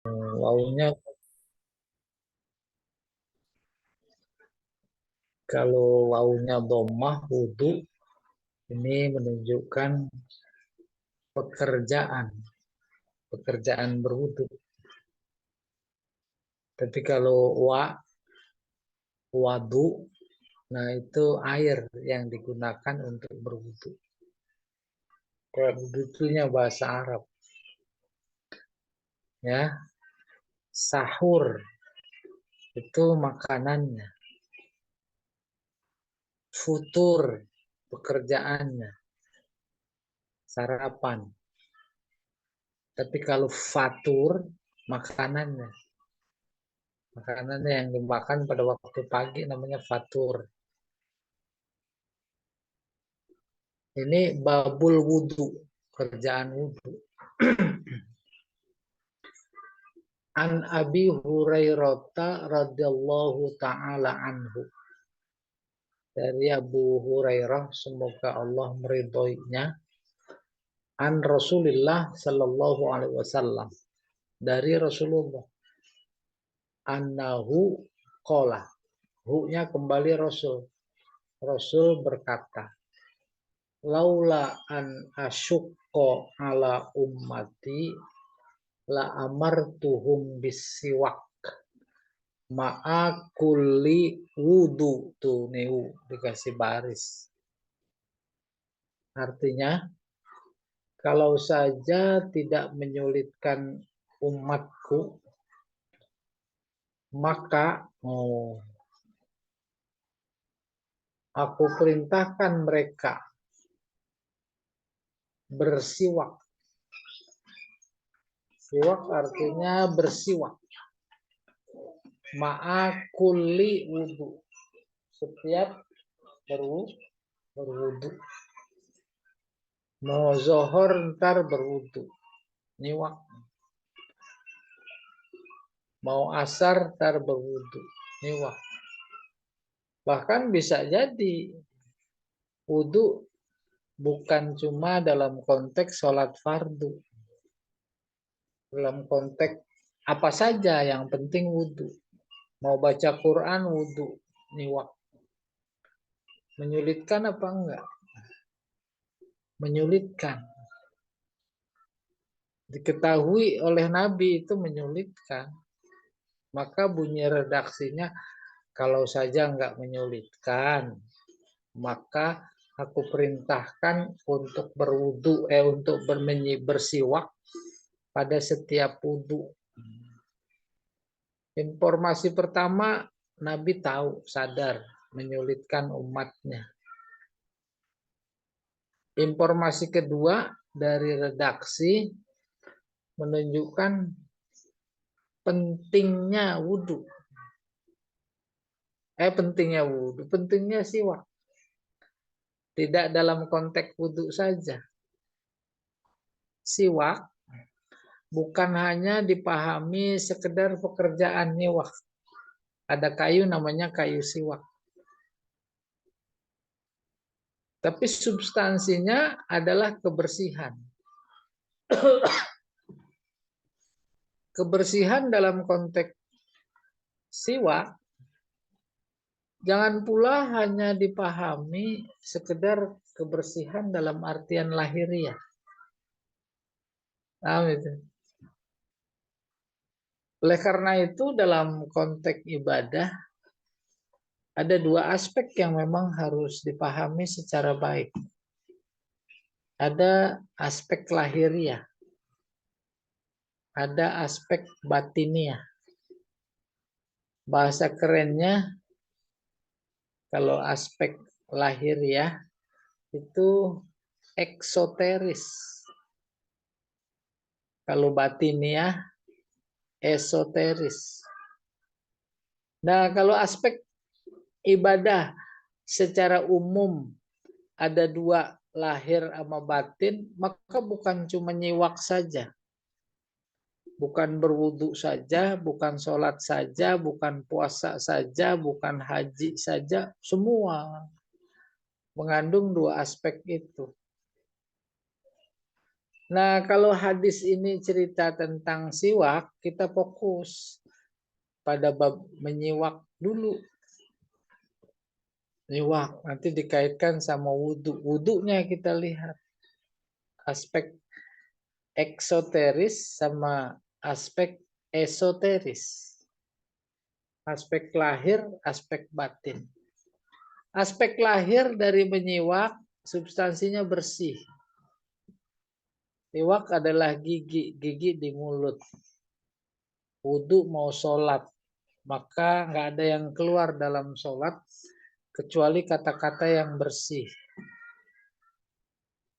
Wawunya kalau wawunya dhammah wudu ini menunjukkan pekerjaan berwudu. Tapi kalau wadu, nah itu air yang digunakan untuk berwudu. Kalau begitunya bahasa Arab. Ya, sahur itu makanannya. Futur pekerjaannya, sarapan. Tapi kalau fatur makanannya. Makanannya yang dimakan pada waktu pagi namanya fatur. Ini babul wudu, kerjaan wudu. An Abi Hurairah radhiyallahu taala anhu. Dari Abu Hurairah, semoga Allah meridhoinya. An Rasulillah sallallahu alaihi wasallam. Dari Rasulullah. Annahu qala. Hu-nya kembali Rasul. Rasul berkata, laula an asyukko ala ummati la amartuhum bisiwak ma'a kulli wudu. Tuh neu dikasih baris. Artinya, kalau saja tidak menyulitkan umatku, maka aku perintahkan mereka bersiwak. Siwak artinya bersiwak. Ma'a kulli wudu. Setiap berwudu. Mau zohor ntar berwudu. Niwak. Mau asar ntar berwudu. Niwak. Bahkan bisa jadi wudu bukan cuma dalam konteks sholat fardu. Dalam konteks apa saja yang penting wudu. Mau baca Quran wudu. Niwak. Menyulitkan apa enggak? Menyulitkan. Diketahui oleh Nabi itu menyulitkan. Maka bunyi redaksinya, kalau saja enggak menyulitkan, maka aku perintahkan untuk berwudu, untuk bersiwak pada setiap wudu. Informasi pertama, Nabi tahu, sadar, menyulitkan umatnya. Informasi kedua dari redaksi menunjukkan pentingnya wudu. Pentingnya siwak. Tidak dalam konteks wudu saja. Siwak bukan hanya dipahami sekedar pekerjaan niwak. Ada kayu namanya kayu siwak. Tapi substansinya adalah kebersihan. Kebersihan dalam konteks siwak jangan pula hanya dipahami sekedar kebersihan dalam artian lahiriah. Nah, itu. Oleh karena itu dalam konteks ibadah ada dua aspek yang memang harus dipahami secara baik. Ada aspek lahiriah. Ada aspek batiniah. Bahasa kerennya kalau aspek lahiriah itu eksoteris. Kalau batiniah esoteris. Nah, kalau aspek ibadah secara umum ada dua, lahir sama batin, maka bukan cuma nyiwak saja. Bukan berwudu saja, bukan sholat saja, bukan puasa saja, bukan haji saja, semua mengandung dua aspek itu. Nah, kalau hadis ini cerita tentang siwak, kita fokus pada bab menyiwak dulu. Nyiwak, nanti dikaitkan sama wudhu. Wudhunya kita lihat. Aspek eksoteris sama aspek esoteris. Aspek lahir, aspek batin. Aspek lahir dari menyiwak, substansinya bersih. Siwak adalah gigi, gigi di mulut. Wudhu mau sholat, maka nggak ada yang keluar dalam sholat kecuali kata-kata yang bersih.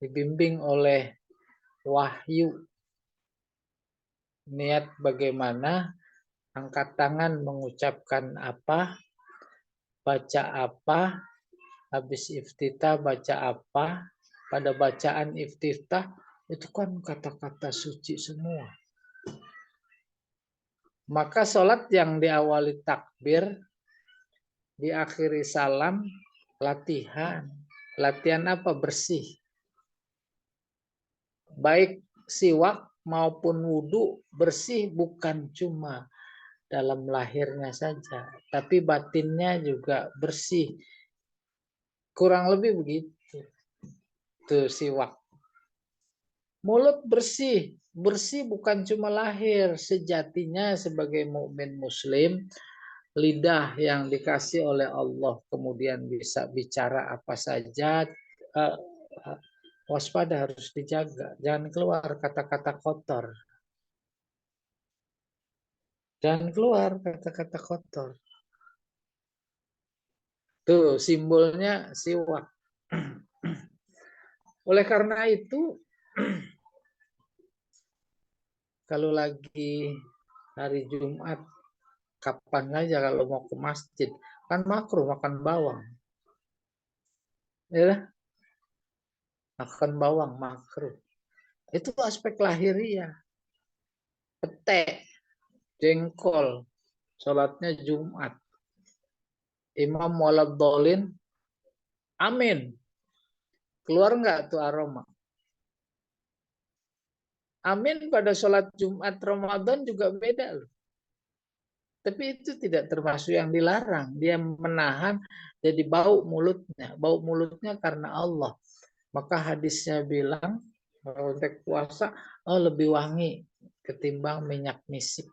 Dibimbing oleh wahyu. Niat bagaimana, angkat tangan mengucapkan apa, baca apa, habis iftitah baca apa, pada bacaan iftitah itu kan kata-kata suci semua. Maka sholat yang diawali takbir, diakhiri salam, latihan. Latihan apa? Bersih. Baik siwak maupun wudhu bersih bukan cuma dalam lahirnya saja, tapi batinnya juga bersih. Kurang lebih begitu. Tuh siwak. Mulut bersih, bersih bukan cuma lahir, sejatinya sebagai mukmin muslim, lidah yang dikasih oleh Allah kemudian bisa bicara apa saja, waspada, harus dijaga, jangan keluar kata-kata kotor. Jangan keluar kata-kata kotor. Tuh simbolnya siwak. Oleh karena itu, kalau lagi hari Jumat, kapan aja kalau mau ke masjid, kan makruh makan bawang. Ya, makan bawang makruh. Itu aspek lahiriah. Pete, jengkol, sholatnya Jumat. Imam walad dolin, amin. Keluar nggak tuh aroma? Amin pada sholat Jumat Ramadan juga beda loh. Tapi itu tidak termasuk yang dilarang. Dia menahan jadi bau mulutnya. Bau mulutnya karena Allah. Maka hadisnya bilang, kalau untuk puasa, oh lebih wangi ketimbang minyak misik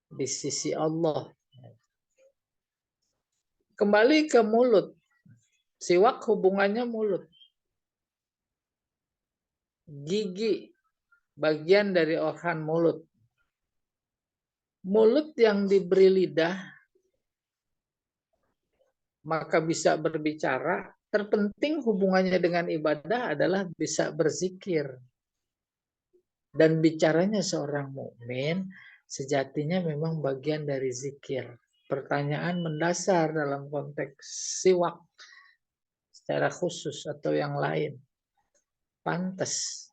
di sisi Allah. Kembali ke mulut. Siwak hubungannya mulut. Gigi, bagian dari organ mulut. Mulut yang diberi lidah, maka bisa berbicara. Terpenting hubungannya dengan ibadah adalah bisa berzikir. Dan bicaranya seorang mukmin sejatinya memang bagian dari zikir. Pertanyaan mendasar dalam konteks siwak secara khusus atau yang lain. Pantas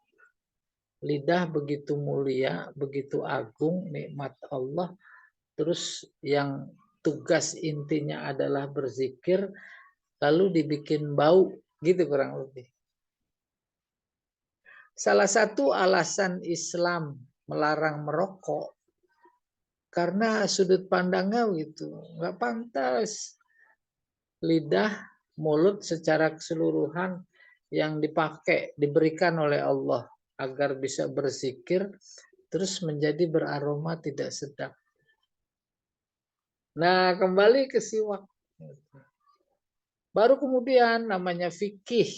lidah begitu mulia, begitu agung nikmat Allah, terus yang tugas intinya adalah berzikir, lalu dibikin bau, gitu kurang lebih. Salah satu alasan Islam melarang merokok karena sudut pandangnya gitu, nggak pantas lidah, mulut secara keseluruhan yang dipakai, diberikan oleh Allah agar bisa berzikir, terus menjadi beraroma tidak sedap. Nah, kembali ke siwak. Baru kemudian namanya fikih.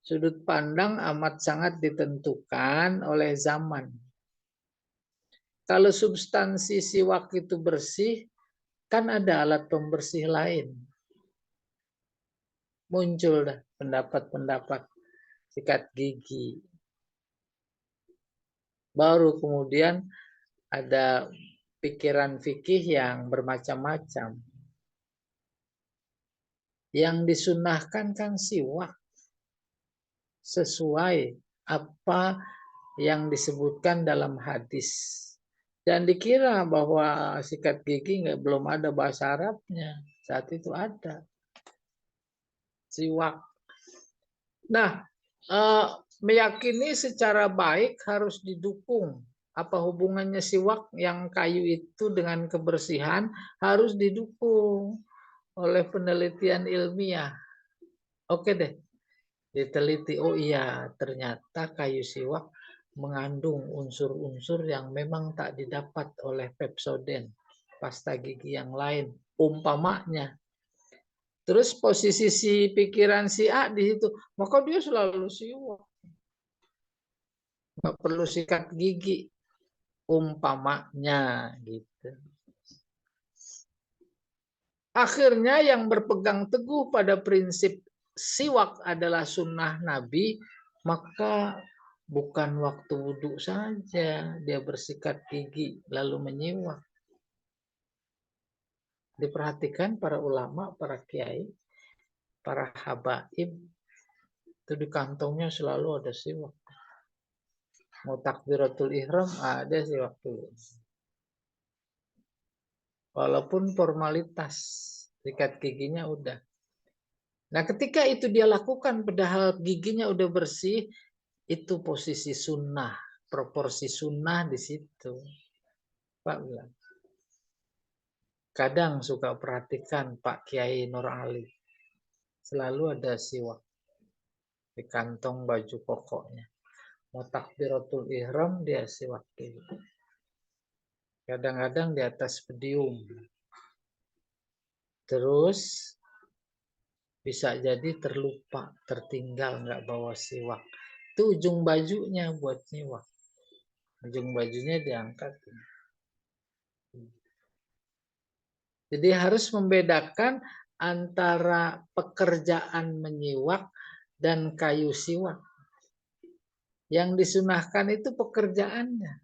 Sudut pandang amat sangat ditentukan oleh zaman. Kalau substansi siwak itu bersih, kan ada alat pembersih lain. Muncul dah pendapat-pendapat sikat gigi. Baru kemudian ada pikiran fikih yang bermacam-macam. Yang disunahkan kan siwak. Sesuai apa yang disebutkan dalam hadis. Dan dikira bahwa sikat gigi belum ada bahasa Arabnya. Saat itu ada. Siwak. Nah, Meyakini secara baik harus didukung. Apa hubungannya siwak yang kayu itu dengan kebersihan? Harus didukung oleh penelitian ilmiah. Oke deh, diteliti. Oh iya, ternyata kayu siwak mengandung unsur-unsur yang memang tak didapat oleh Pepsodent, pasta gigi yang lain. Umpamanya. Terus posisi si pikiran si A di situ, maka dia selalu siwak. Nggak perlu sikat gigi, umpamanya gitu. Akhirnya yang berpegang teguh pada prinsip siwak adalah sunnah Nabi, maka bukan waktu wudhu saja dia bersikat gigi lalu menyiwak. Diperhatikan para ulama, para kiai, para habaib, itu di kantongnya selalu ada siwak. Mau takbiratul ihram ada siwak tuh. Walaupun formalitas, sikat giginya udah. Nah, ketika itu dia lakukan padahal giginya udah bersih, itu posisi sunnah, proporsi sunnah di situ. Pak bilang. Kadang suka perhatikan Pak Kiai Nur Ali. Selalu ada siwak di kantong baju pokoknya. Mau takbiratul ihram dia siwak gitu. Kadang-kadang di atas pedium. Terus bisa jadi terlupa, tertinggal nggak bawa siwak. Itu ujung bajunya buat siwak. Ujung bajunya diangkat. Jadi harus membedakan antara pekerjaan menyiwak dan kayu siwak. Yang disunahkan itu pekerjaannya.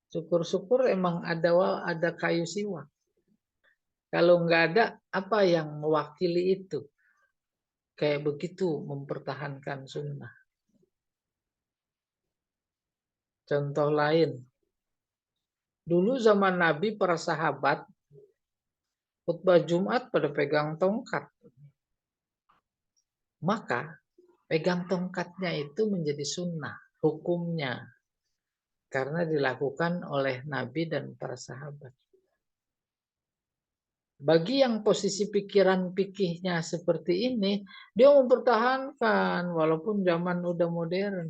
Syukur-syukur emang ada kayu siwak. Kalau nggak ada, apa yang mewakili itu? Kayak begitu mempertahankan sunnah. Contoh lain. Dulu zaman Nabi para sahabat khutbah Jumat pada pegang tongkat. Maka pegang tongkatnya itu menjadi sunnah hukumnya. Karena dilakukan oleh Nabi dan para sahabat. Bagi yang posisi pikiran pikihnya seperti ini, dia mempertahankan walaupun zaman udah modern.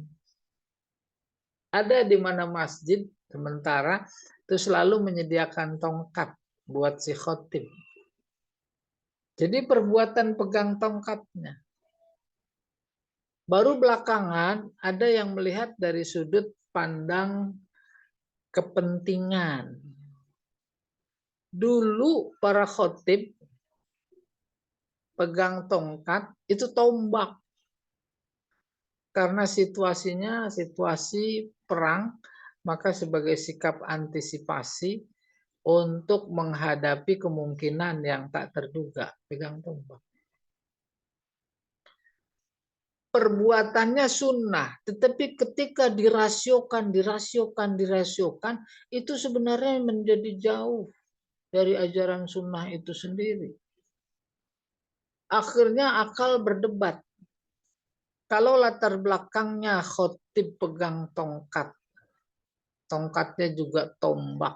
Ada di mana masjid sementara itu selalu menyediakan tongkat buat si khotib. Jadi perbuatan pegang tongkatnya. Baru belakangan ada yang melihat dari sudut pandang kepentingan. Dulu para khotib pegang tongkat itu tombak. Karena situasinya situasi perang, maka sebagai sikap antisipasi untuk menghadapi kemungkinan yang tak terduga, pegang tombak. Perbuatannya sunnah, tetapi ketika dirasiokan, itu sebenarnya menjadi jauh dari ajaran sunnah itu sendiri. Akhirnya akal berdebat. Kalau latar belakangnya khotib pegang tongkat, tongkatnya juga tombak,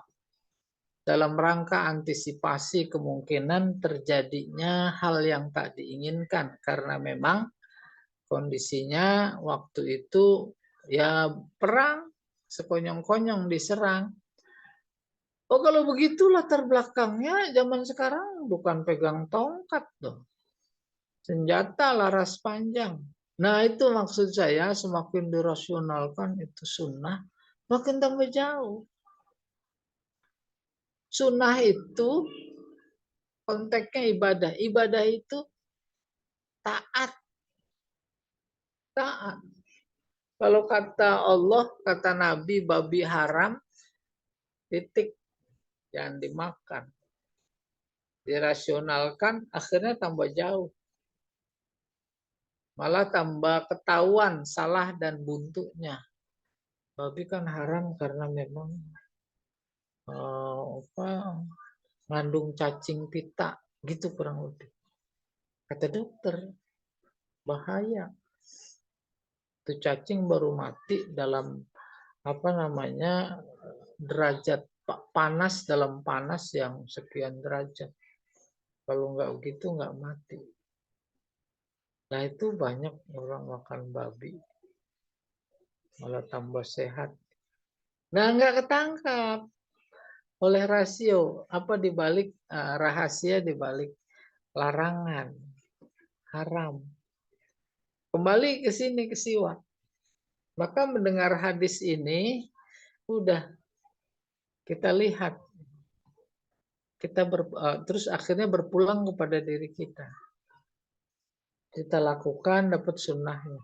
dalam rangka antisipasi kemungkinan terjadinya hal yang tak diinginkan, karena memang kondisinya waktu itu ya perang, sekonyong-konyong diserang. Oh, kalau begitu latar belakangnya zaman sekarang bukan pegang tongkat dong. Senjata laras panjang. Nah, itu maksud saya, semakin dirasionalkan itu sunnah, makin tambah jauh. Sunnah itu konteksnya ibadah. Ibadah itu taat. Taat. Kalau kata Allah, kata Nabi, babi haram, titik, jangan dimakan. Dirasionalkan, akhirnya tambah jauh. Malah tambah ketahuan salah dan buntunya. Babi kan haram karena memang mengandung cacing pita, gitu kurang lebih. Kata dokter, bahaya. Itu cacing baru mati dalam apa namanya derajat panas, dalam panas yang sekian derajat. Kalau nggak begitu nggak mati. Nah itu banyak orang makan babi malah tambah sehat. Nah nggak ketangkap oleh rasio apa dibalik rahasia dibalik larangan haram. Kembali ke sini ke siwak. Maka mendengar hadis ini udah kita lihat kita terus akhirnya berpulang kepada diri kita. Kita lakukan dapat sunnahnya.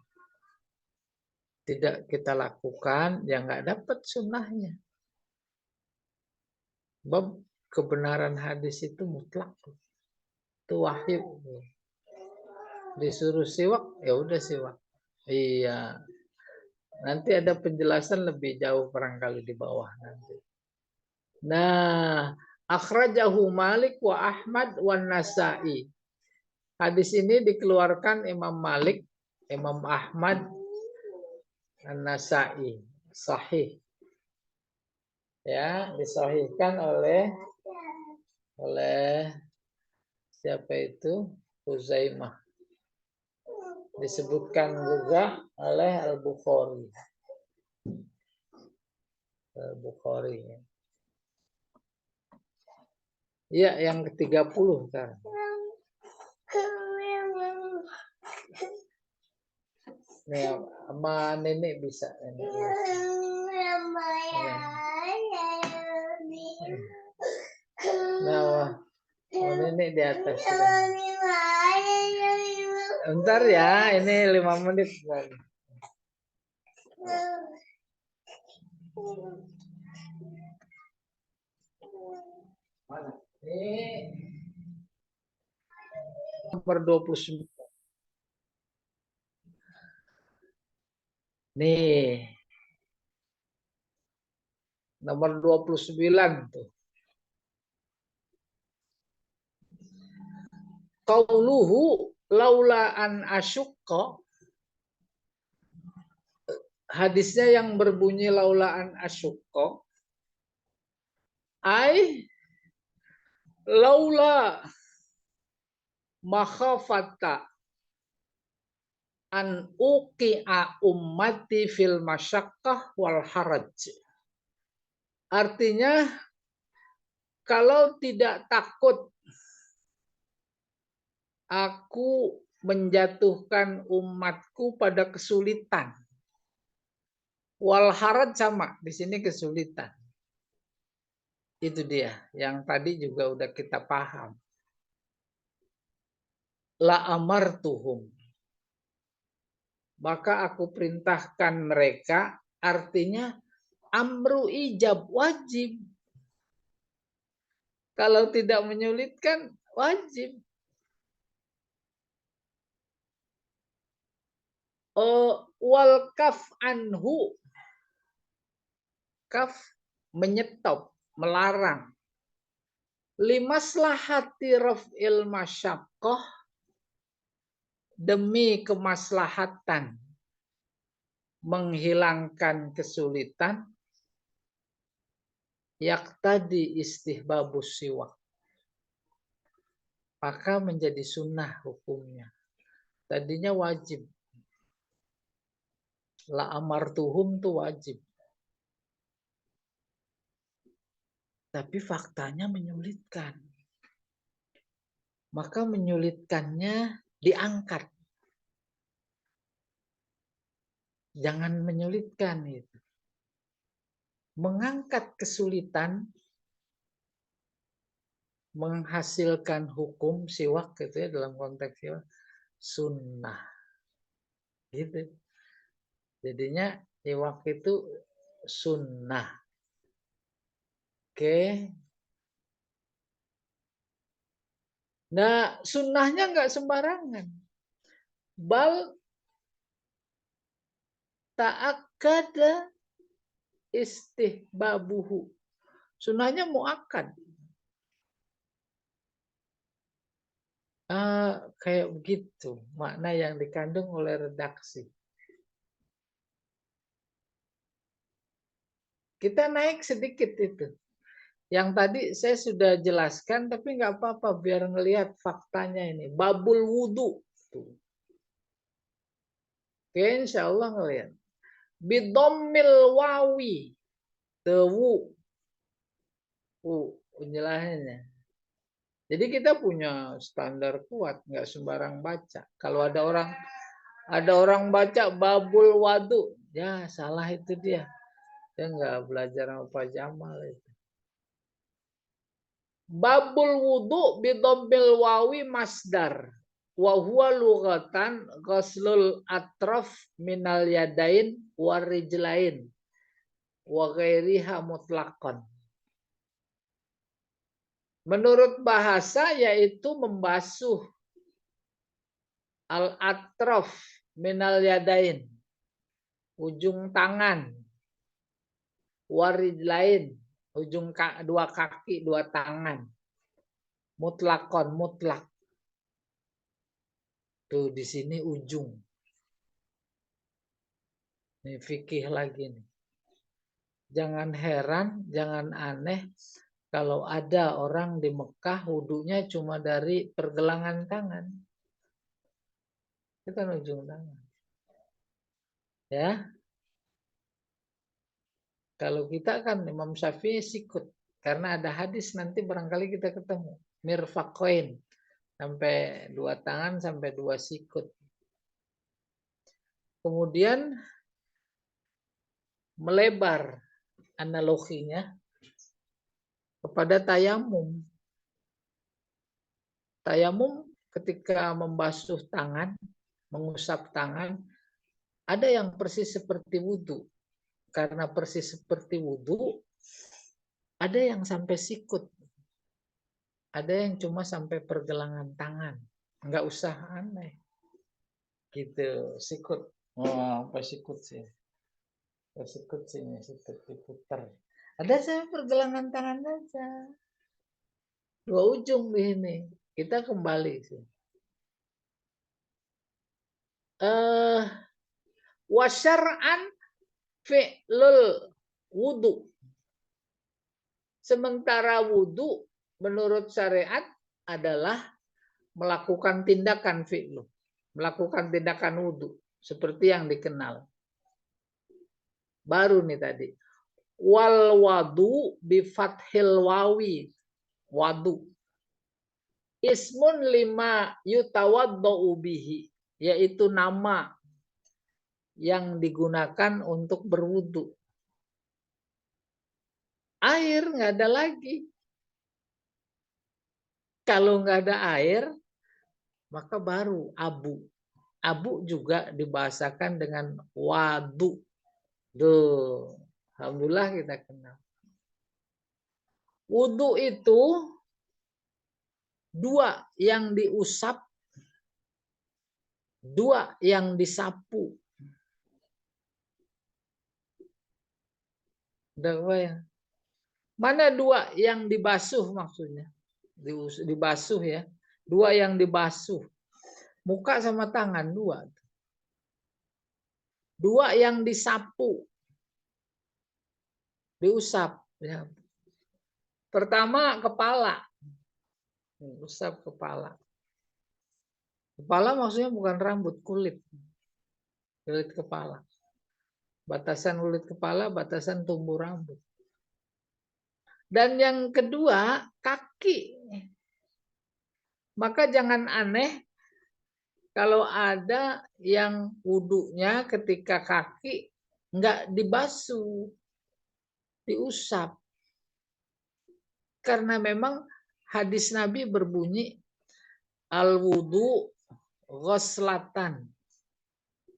Tidak kita lakukan ya nggak dapat sunnahnya. Bab kebenaran hadis itu mutlak. Itu wahyu. Disuruh siwak ya udah siwak. Iya. Nanti ada penjelasan lebih jauh barangkali di bawah nanti. Nah, akhrajahu Malik wa Ahmad wa Nasa'i. Hadis ini dikeluarkan Imam Malik, Imam Ahmad, An-Nasa'i. Sahih. Ya, disahihkan oleh siapa itu? Huzaimah. Disebutkan juga oleh Al-Bukhari. Al-Bukhari. Ya, yang ke-30 sekarang. Nih, sama nenek bisa. Nenek Nah, nenek di atas. Bentar ya, ini 5 menit. Mana? Ini nomor 29. Nih. Nomor 29 tuh. Qauluhu laula an asyukka. Hadisnya yang berbunyi laula an asyukka. Ai laula makhafata an uqi'a ummati fil masyaqqah wal haraj. Artinya kalau tidak takut aku menjatuhkan umatku pada kesulitan. Wal haraj sama, di sini kesulitan. Itu dia, yang tadi juga udah kita paham. La amartuhum. Maka aku perintahkan mereka, artinya amru ijab, wajib. Kalau tidak menyulitkan, wajib. Wal kaf anhu. Kaf menyetop, melarang. Limaslahati raf'il masyaqqah, demi kemaslahatan menghilangkan kesulitan, yaktadi istihbabus siwak. Maka menjadi sunnah hukumnya. Tadinya wajib. La amartuhum itu wajib. Tapi faktanya menyulitkan. Maka menyulitkannya diangkat. Jangan menyulitkan itu. Mengangkat kesulitan menghasilkan hukum siwak gitu ya, dalam konteks siwak sunnah. Gitu. Jadinya siwak itu sunnah. Oke. Nah, sunnahnya nggak sembarangan. Bal ta'akkada istihbabuhu. Sunnahnya muakkad. Kayak begitu makna yang dikandung oleh redaksi. Kita naik sedikit itu. Yang tadi saya sudah jelaskan, tapi nggak apa-apa biar ngelihat faktanya ini. Babul wudu. Oke, insya Allah ngelihat. Bidomil wawi. Tewu. Penjelasannya. Jadi kita punya standar kuat, nggak sembarang baca. Kalau ada orang baca babul wadu, ya salah itu dia. Dia nggak belajar apa Jamal itu. Babul wudu bidomil wawi masdar. Wa huwa lughatan ghaslul atraf minal yadain warijlain wa ghairiha mutlaqan. Menurut bahasa yaitu membasuh al-atraf minal yadain, ujung tangan, warijlain, ujung dua kaki, dua tangan, mutlakon, mutlak. Tuh di sini ujung. Ini fikih lagi nih. Jangan heran, jangan aneh kalau ada orang di Mekah wudunya cuma dari pergelangan tangan. Itu kan ujung tangan. Ya. Kalau kita kan Imam Syafi'i sikut. Karena ada hadis nanti barangkali kita ketemu. Mirfaqain. Sampai dua tangan sampai dua sikut. Kemudian melebar analoginya kepada tayamum. Tayamum ketika membasuh tangan, mengusap tangan, ada yang persis seperti wudhu. Karena persis seperti wudhu, ada yang sampai sikut. Ada yang cuma sampai pergelangan tangan. Nggak usah aneh. Gitu, sikut. Oh, apa sikut sih? Sikut sini, sikut diputar. Ada saya pergelangan tangan aja. Dua ujung di sini. Kita kembali sih. Wasyar'an fi'lul wudu. Sementara wudu menurut syariat adalah melakukan tindakan fi'lu. Melakukan tindakan wudu. Seperti yang dikenal. Baru nih tadi. Wal wadu bi fathil wawi. Wadu. Ismun lima yutawaddau bihi. Yaitu nama yang digunakan untuk berwudu. Air nggak ada lagi. Kalau nggak ada air, maka baru abu. Abu juga dibahasakan dengan wadu. Duh, alhamdulillah kita kenal. Wudu itu dua yang diusap, dua yang disapu. Mana dua yang dibasuh maksudnya? Dibasuh ya. Dua yang dibasuh. Muka sama tangan dua. Dua yang disapu. Diusap. Ya. Pertama kepala. Usap kepala. Kepala maksudnya bukan rambut, kulit. Kulit kepala. Batasan kulit kepala, batasan tumbuh rambut. Dan yang kedua, kaki. Maka jangan aneh kalau ada yang wudunya ketika kaki nggak dibasuh, diusap. Karena memang hadis Nabi berbunyi al-wudu ghuslatan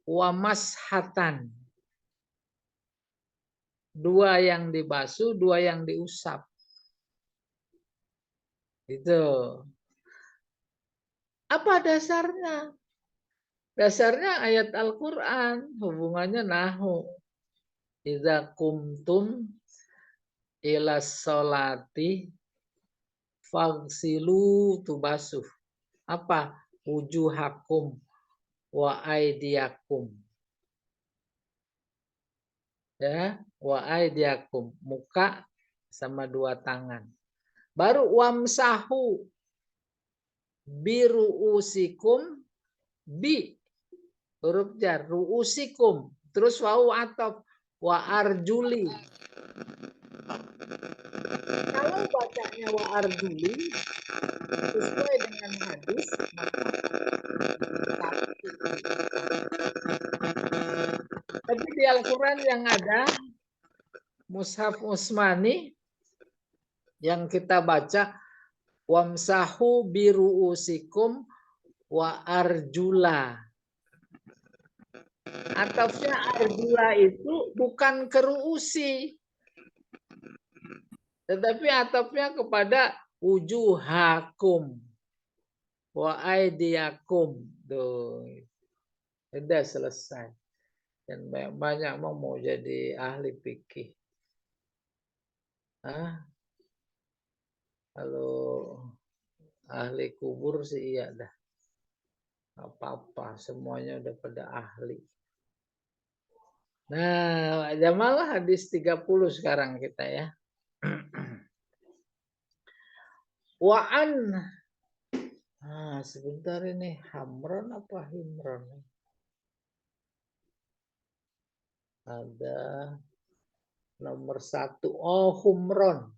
wa mashatan. Dua yang dibasuh, dua yang diusap. Itu. Apa dasarnya? Dasarnya ayat Al-Quran. Hubungannya nahu. Idza kumtum ila sholati fagsilu tubasuh. Apa? Wujuhakum wa aidiakum. Ya, wa aydiyakum, muka sama dua tangan. Baru wamsahu biruusikum, bi huruf jar, ruusikum, terus wau ataf, wa arjuli. Kalau bacanya wa arjuli sesuai dengan hadis, maka tapi di Al-Quran yang ada Mushaf Utsmani yang kita baca wamsahu biruusikum wa arjula. Atafnya arjula itu bukan ke ruusi, tetapi atafnya kepada wujuhakum wa aidiyakum. Tuh. Sudah selesai. Dan banyak mau jadi ahli fikih. Kalau ahli kubur sih iya dah. Apa-apa, semuanya udah pada ahli. Nah, jamalah hadis 30 sekarang kita ya. Wa'an. Sebentar ini Hamron apa Himron? Ada nomor 1. Oh, Humron.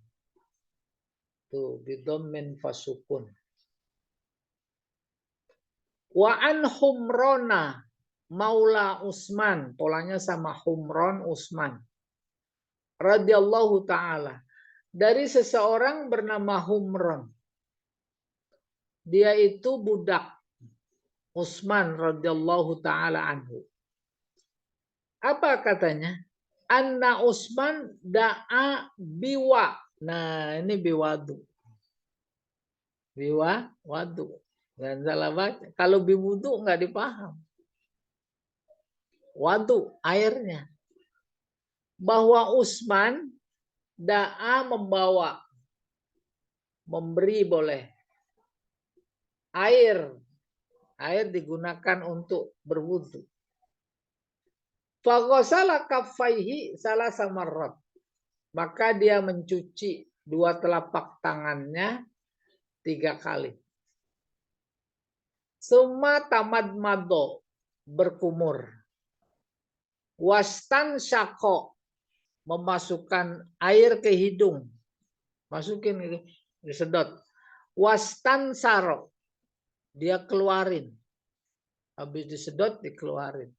Tuh, bidommin fasukun. Wa'an Humrona Maula Utsman. Polanya sama Humron Utsman. Radhiyallahu ta'ala. Dari seseorang bernama Humron. Dia itu budak Utsman radhiyallahu ta'ala anhu. Apa katanya? Anna Utsman da'a biwa. Nah, ini biwadu. Biwa, wadu. Dan salah baca. Kalau biwudu nggak dipaham. Wadu, airnya. Bahwa Utsman da'a membawa. Memberi boleh. Air digunakan untuk berwudu. Faghasala kaffaihi salah samarrat. Maka dia mencuci dua telapak tangannya 3 kali. Summa tamadmado berkumur. Wastan syako memasukkan air ke hidung. Masukin itu, disedot. Wastan saro dia keluarin. Habis disedot dikeluarin.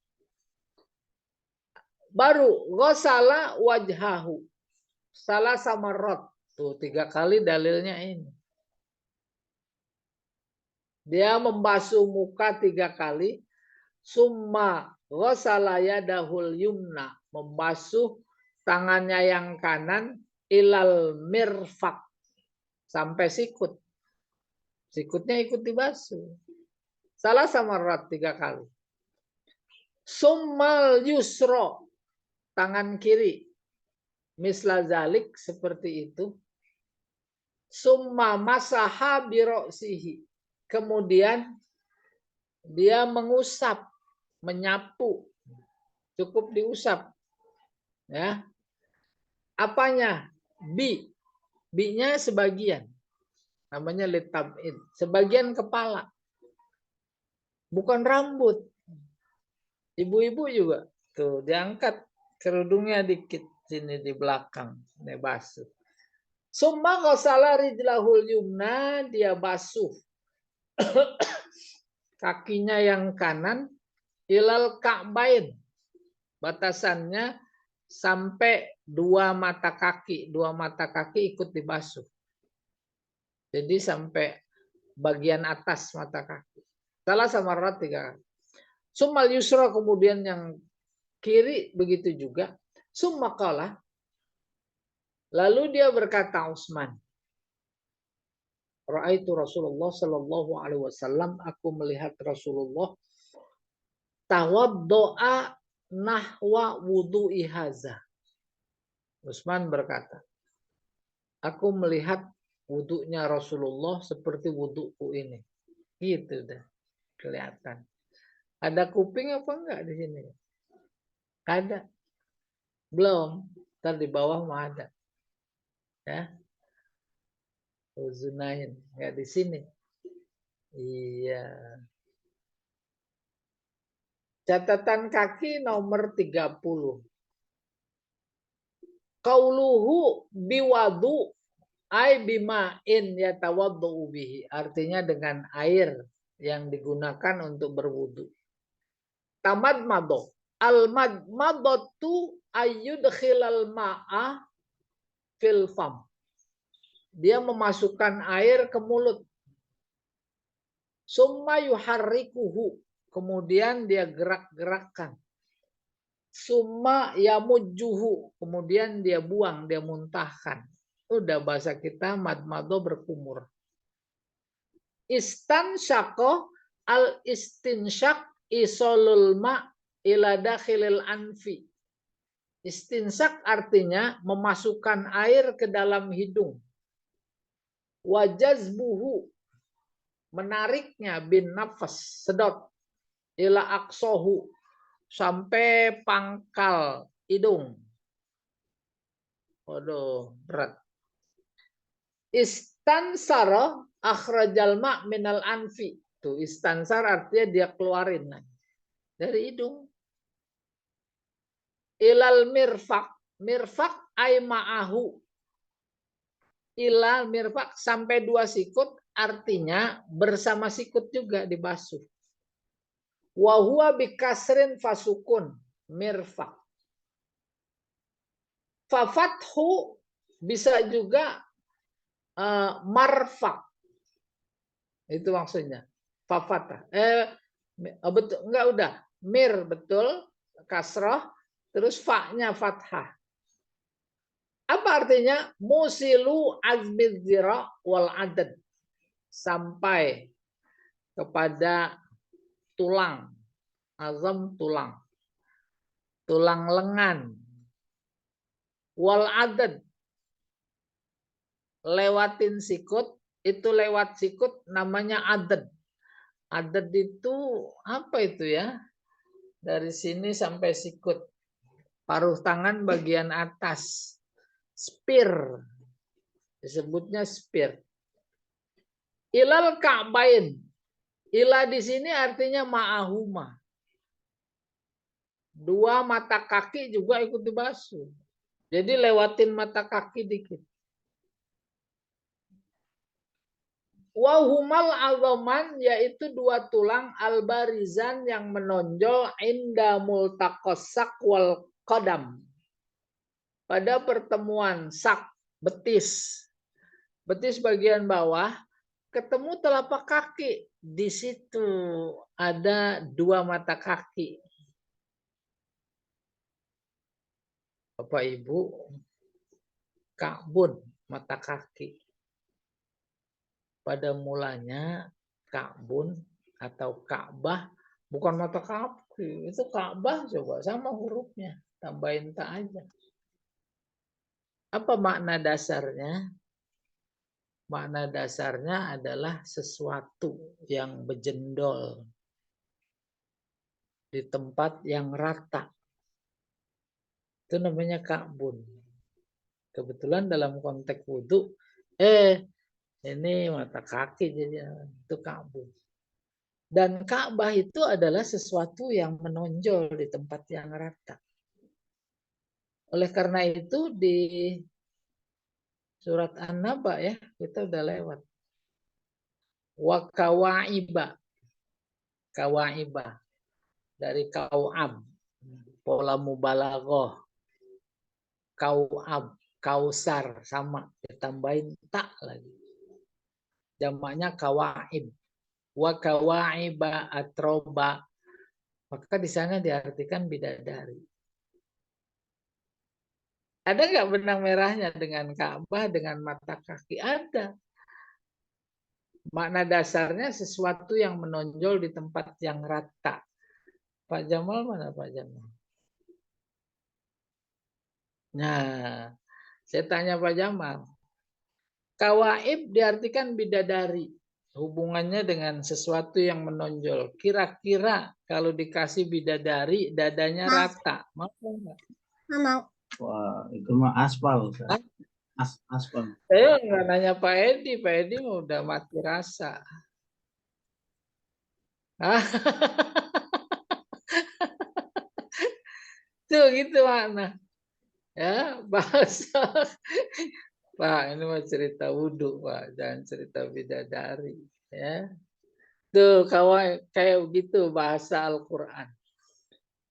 Baru ghasala wajhahu. Salah samarrat. Tuh 3 kali dalilnya ini. Dia membasuh muka 3 kali. Summa ghasala yadahul yumna. Membasuh tangannya yang kanan ilal mirfaq. Sampai sikut. Sikutnya ikut dibasuh. Salah samarrat 3 kali. Summal yusro. Tangan kiri. Misla zalik seperti itu. Summa masaha biroksihi. Kemudian dia mengusap, menyapu. Cukup diusap. Ya. Apanya? Bi-nya sebagian. Namanya litab'id. Sebagian kepala. Bukan rambut. Ibu-ibu juga. Tuh, diangkat kerudungnya dikit. Sini di belakang. Ini basuh. Summa ghasala rijlahul yumna. Dia basuh. Kakinya yang kanan. Ilal ka'bain. Batasannya sampai 2 mata kaki. 2 mata kaki ikut dibasuh. Jadi sampai bagian atas mata kaki. Salah samarrat 3 kali. Summal yusra kemudian yang kiri begitu juga. Summa qala. Lalu dia berkata Utsman. Ra'aitu Rasulullah sallallahu alaihi wasallam. Aku melihat Rasulullah tawaddo'a nahwa wudu'i haza. Utsman berkata, aku melihat wudunya Rasulullah seperti wuduku ini. Gitu dah. Kelihatan. Ada kuping apa enggak di sini? Ada. Belum. Ntar di bawah mah ada. Ya. Uzunain. Nggak di sini. Iya. Catatan kaki nomor 30. Qauluhu biwadu ay bima'in yatawaddu bihi. Artinya dengan air yang digunakan untuk berwudu. Tamad mado. Al madmadatu ayyudkhilal ma'a fil fam. Dia memasukkan air ke mulut. Summa yuharrikuhu. Kemudian dia gerak-gerakkan. Summa yamujjuhu. Kemudian dia buang, dia muntahkan. Udah bahasa kita madmado berkumur. Istansyaqa al istinsyak isolul ma ila dakhilil anfi. Istinsak artinya memasukkan air ke dalam hidung. Wajazbuhu menariknya bin nafas sedot ila aksohu sampai pangkal hidung. Waduh, berat. Istansara akhrajal ma' minal anfi. Tuh, istansar artinya dia keluarin dari hidung. Ilal mirfak. Mirfak ay ma'ahu. Ilal mirfak sampai 2 sikut artinya bersama sikut juga dibasuh. Wa huwa bikasrin fasukun mirfak. Fafathu bisa juga marfak. Itu maksudnya. Fafatah. Betul enggak udah. Mir betul kasrah terus fa-nya fathah. Apa artinya? Musilu azmid zira wal adad. Sampai kepada tulang. Azam tulang. Tulang lengan. Wal adad. Lewatin sikut. Itu lewat sikut namanya adad. Adad itu apa itu ya? Dari sini sampai sikut. Paruh tangan bagian atas. Spear. Disebutnya spear. Ilal ka'bain. Ila di sini artinya ma'ahuma. 2 mata kaki juga ikut dibasuh. Jadi lewatin mata kaki dikit. Wahumal azaman yaitu 2 tulang albarizan yang menonjol inda multaqas wal qadam. Pada pertemuan sak betis. Betis bagian bawah ketemu telapak kaki. Di situ ada 2 mata kaki. Bapak Ibu, ka'bun mata kaki. Pada mulanya ka'bun atau Ka'bah bukan mata kaki, itu Ka'bah coba sama hurufnya, tambahin ta aja. Apa makna dasarnya? Makna dasarnya adalah sesuatu yang berjendol di tempat yang rata. Itu namanya ka'bun. Kebetulan dalam konteks wudhu, ini mata kaki jadi itu ka'bun. Dan Ka'bah itu adalah sesuatu yang menonjol di tempat yang rata. Oleh karena itu di surat An-Naba ya, kita udah lewat. Wa kawaiba. Kawaiba. Dari kau'ab. Pola mubalaghah. Kau'ab. Kausar. Sama. Ditambahin tak lagi. Jamaknya kawaib. Wa kawaiba atroba. Maka di sana diartikan bidadari. Ada nggak benang merahnya dengan Ka'bah, dengan mata kaki? Ada. Makna dasarnya sesuatu yang menonjol di tempat yang rata. Pak Jamal mana Pak Jamal? Nah, saya tanya Pak Jamal. Kawaib diartikan bidadari. Hubungannya dengan sesuatu yang menonjol. Kira-kira kalau dikasih bidadari, dadanya rata. Mau nggak? Mau. Wah, itu mah aspal. Ustaz. Aspal. Saya nggak nanya Pak Edi mah udah mati rasa. Tuh gitu mana ya bahasa. Pak ini mah cerita wudhu Pak, jangan cerita bidadari ya. Tuh kawan kayak begitu bahasa Al-Qur'an.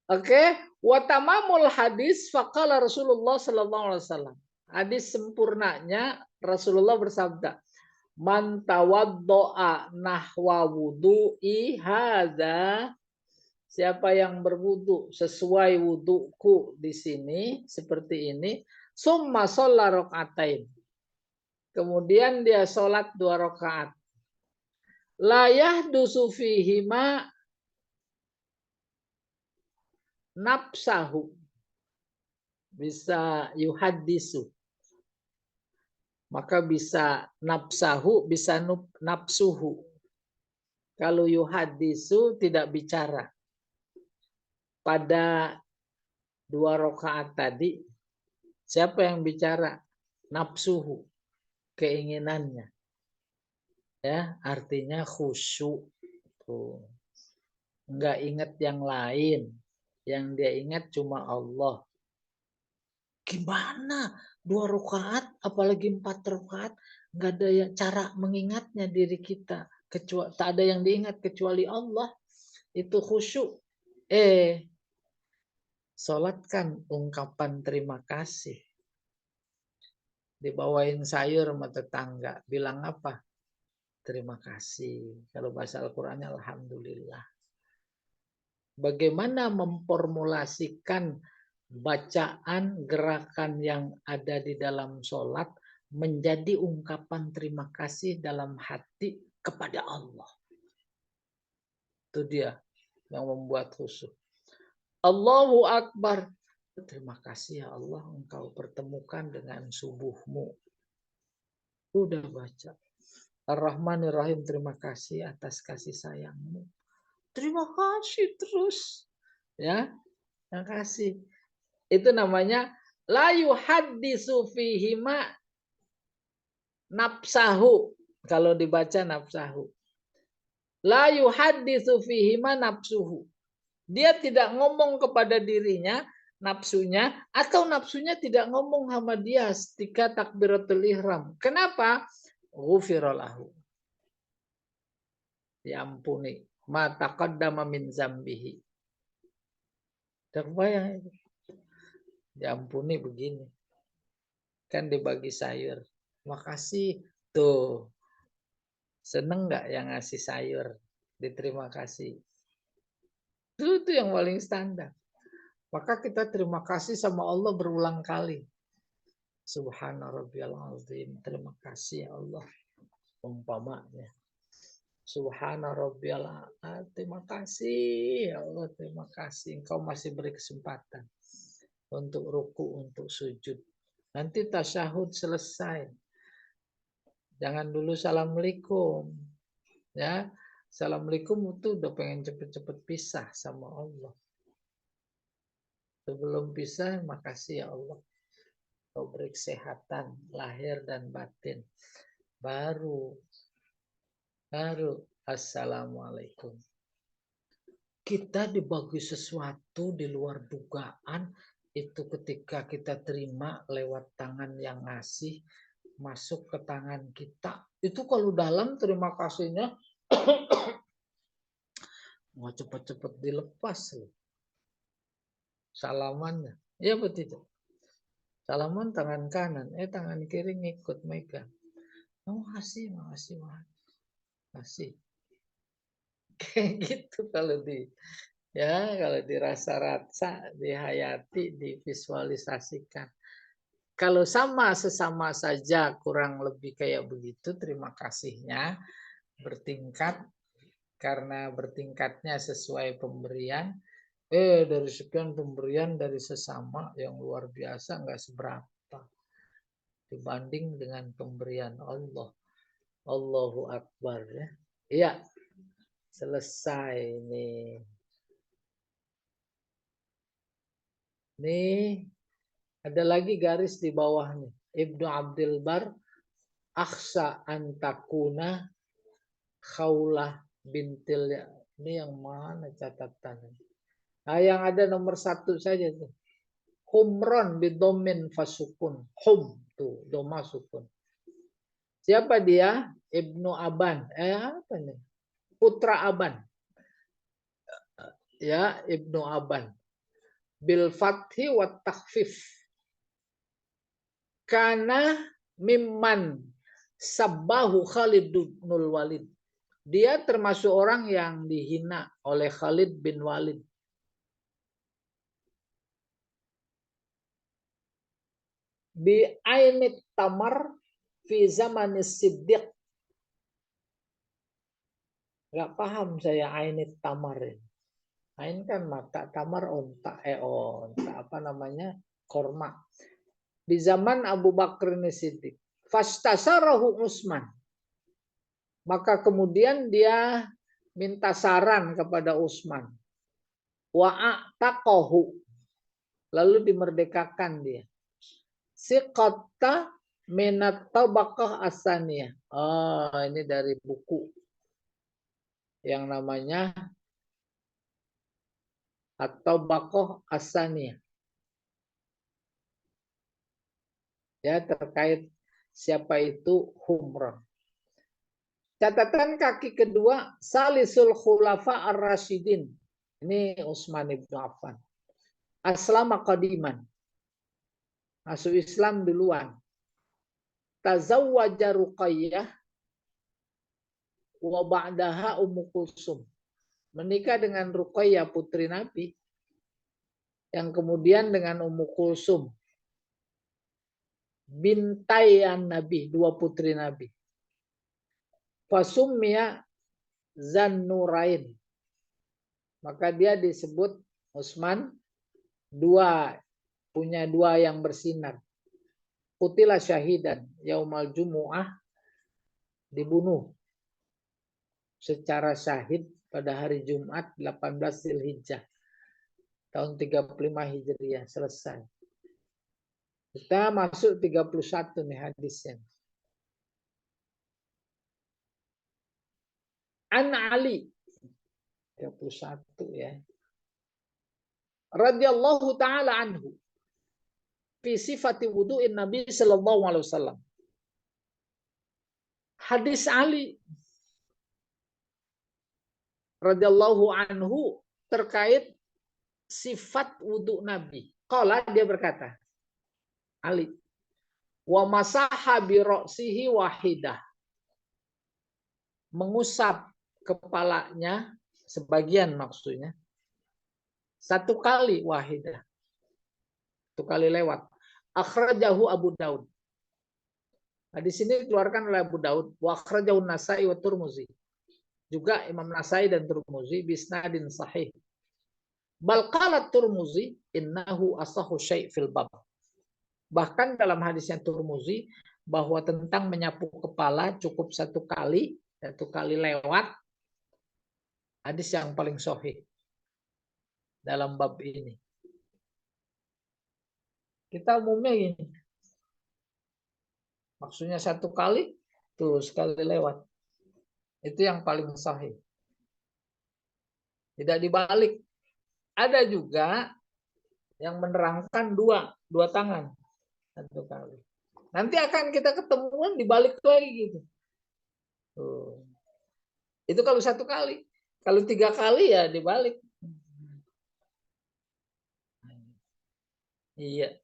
Oke, watamamul hadis faqala Rasulullah sallallahu alaihi wasallam. Hadis sempurnanya Rasulullah bersabda, "Man tawaddoa nahwa wudu'i hadza." Siapa yang berwudu sesuai wuduku di sini seperti ini, summa shalla rakaatain. Kemudian dia sholat 2 rakaat. La yahdusu fihima nafsahu. Bisa yuhaddisu. Maka bisa nafsahu, bisa nafsuhu. Kalau yuhaddisu tidak bicara. Pada 2 rakaat tadi, siapa yang bicara? Nafsuhu, keinginannya. Ya, artinya khusyuk. Tuh. Enggak ingat yang lain. Yang dia ingat cuma Allah. Gimana? 2 rakaat, apalagi 4 rakaat, enggak ada yang cara mengingatnya diri kita. Kecuali tak ada yang diingat kecuali Allah. Itu khusyuk. Sholatkan ungkapan terima kasih. Dibawain sayur sama tetangga. Bilang apa? Terima kasih. Kalau bahasa Al-Qur'annya alhamdulillah. Bagaimana memformulasikan bacaan gerakan yang ada di dalam sholat menjadi ungkapan terima kasih dalam hati kepada Allah. Itu dia yang membuat khusyuk. Allahu Akbar. Terima kasih ya Allah engkau pertemukan dengan subuhmu. Udah baca. Ar-Rahmanir-Rahim, terima kasih atas kasih sayangmu. Terima kasih terus. Ya, terima kasih. Itu namanya la yuhaddisu fihima nafsahu. Kalau dibaca nafsahu. La yuhaddisu fihima nafsuhu. Dia tidak ngomong kepada dirinya, nafsunya, atau nafsunya tidak ngomong sama dia ketika takbiratul ihram. Kenapa? Ghufiralahu. Diampuni. Ma taqaddama min zambihi. Terbayang itu. Diampuni begini. Kan dibagi sayur. Makasih. Tuh. Seneng nggak yang ngasih sayur? Diterima kasih. Itu yang paling standar. Maka kita terima kasih sama Allah berulang kali. Subhana rabbiyal azim. Terima kasih ya Allah. Umpamanya. Subhana rabbiyal a'la. Terima kasih ya Allah. Terima kasih. Engkau masih beri kesempatan. Untuk ruku, untuk sujud. Nanti tasyahud selesai. Jangan dulu assalamualaikum. Ya. Assalamualaikum itu udah pengen cepet-cepet pisah sama Allah. Sebelum pisah, makasih ya Allah. Kau beri kesehatan lahir dan batin. Baru assalamualaikum. Kita dibagi sesuatu di luar dugaan, itu ketika kita terima lewat tangan yang ngasih masuk ke tangan kita. Itu kalau dalam terima kasihnya mau cepet-cepet dilepas loh. Salamannya. Ya betul. Salaman tangan kanan, tangan kiri ngikut megang. Makasih. Makasih. Kayak gitu kalau kalau dirasa-rasa, dihayati, divisualisasikan. Kalau sesama saja kurang lebih kayak begitu terima kasihnya bertingkat karena bertingkatnya sesuai pemberian. Dari sekian pemberian dari sesama yang luar biasa nggak seberapa dibanding dengan pemberian Allah. Allahu Akbar ya. Iya. Selesai nih. Nih Ada lagi garis di bawahnya. Ibnu Abdul Bar, akhsa antakuna khaulah bintil. Ini yang mana catatannya? Nah, yang ada nomor 1 saja tuh. Humron bidomin fasukun. Hum tuh doma sukun. Siapa dia? Ibnu Aban. Apa nih? Putra Aban. Ya, Ibnu Aban. Bil fathi wa takhfif. Karena mimman sabbahu Khalid bin Walid. Dia termasuk orang yang dihina oleh Khalid bin Walid. Bi ainit tamar fi zamanis siddiq. Gak paham saya ainit tamar ini. Ain kan mata, tamar onta, onta apa namanya? Korma. Di zaman Abu Bakar Siddiq. Fastasarahu Utsman. Maka kemudian dia minta saran kepada Utsman. Wa'ataqahu. Lalu dimerdekakan dia. Siqatta minat tabaqah asaniyah. Oh, ini dari buku yang namanya atau Bakoh Asaniyah. Ya, terkait siapa itu Humron. Catatan kaki kedua, Salisul Khulafa Ar-Rasyidin. Ini Utsman bin Affan. Aslama qadiman. Masuk Islam duluan. Tazawwaja Ruqayyah wa ba'daha Ummu Kulsum. Menikah dengan Ruqayyah putri Nabi. Yang kemudian dengan Ummu Kulsum. Bintayan Nabi, 2 putri Nabi. Fasummiya Zannurain. Maka dia disebut Utsman punya 2 yang bersinar. Qutila syahidan yaumal jumu'ah, dibunuh secara syahid pada hari Jumat 18 Dzulhijjah tahun 35 Hijriah. Selesai. Kita masuk 31 nih hadisnya. An Ali 31 ya. Radhiyallahu taala anhu fi sifati wudu'in Nabi sallallahu alaihi wasallam. Hadis Ali radhiyallahu anhu terkait sifat wudu Nabi. Qala, dia berkata, Ali, wa masaha bi ra'sihi wahidah. Mengusap kepalanya sebagian, maksudnya 1 kali, wahidah. 1 kali lewat. Akhrajahu Abu Daud. Nah, di sini dikeluarkan oleh Abu Daud. Wa akhrajahu Nasai wa Tirmizi. Juga Imam Nasai dan Tirmizi bisnadin sahih. Bal qala Tirmizi innahu asahhu syai' fil bab. Bahkan dalam hadisnya Tirmizi bahwa tentang menyapu kepala cukup 1 kali, 1 kali lewat, hadis yang paling sahih dalam bab ini. Kita umumnya gini. Maksudnya 1 kali, tuh sekali lewat. Itu yang paling sahih. Tidak dibalik. Ada juga yang menerangkan 2 tangan. 1 kali. Nanti akan kita ketemuan dibalik lagi gitu. Tuh. Itu kalau 1 kali. Kalau 3 kali ya dibalik. Iya.